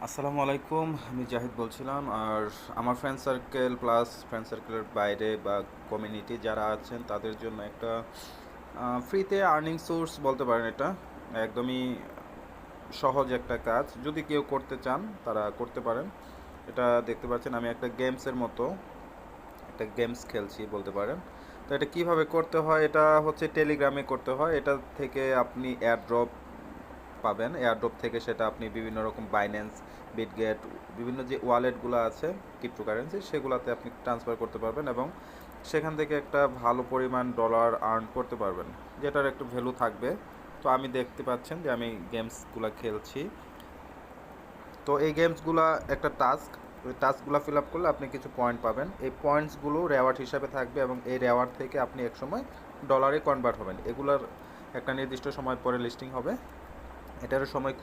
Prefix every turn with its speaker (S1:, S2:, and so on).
S1: আসসালামু আলাইকুম, আমি জাহিদ বলছিলাম। আর আমার ফ্রেন্ড সার্কেল প্লাস ফ্রেন্ড সার্কেলের বাইরে বা কমিউনিটি যারা আছেন তাদের জন্য একটা ফ্রিতে আর্নিং সোর্স বলতে পারেন। এটা একদমই সহজ একটা কাজ, যদি কেউ করতে চান তারা করতে পারেন। এটা দেখতে পাচ্ছেন আমি একটা গেমসের মতো একটা গেমস খেলছি বলতে পারেন। তো এটা কিভাবে করতে হয়, এটা হচ্ছে টেলিগ্রামে করতে হয়। এটা থেকে আপনি এয়ারড্রপ পাবেন। এয়ারড্রপ থেকে সেটা আপনি বিভিন্ন রকম বাইন্যান্স, বিটগেট, বিভিন্ন যে ওয়ালেটগুলো আছে ক্রিপ্টোকারেন্সি, সেগুলোতে আপনি ট্রান্সফার করতে পারবেন এবং সেখান থেকে একটা ভালো পরিমাণ ডলার আর্ন করতে পারবেন, যেটার একটু ভ্যালু থাকবে। তো আমি দেখতে পাচ্ছেন যে আমি গেমসগুলো খেলছি। তো এই গেমসগুলো একটা টাস্ক, ওই টাস্কগুলো ফিল আপ করলে আপনি কিছু পয়েন্ট পাবেন। এই পয়েন্টসগুলো রেওয়ার্ড হিসাবে থাকবে এবং এই রেওয়ার্ড থেকে আপনি একসময় ডলারে কনভার্ট হবেন। এগুলোর একটা নির্দিষ্ট সময় পরে লিস্টিং হবে। এটারও সময়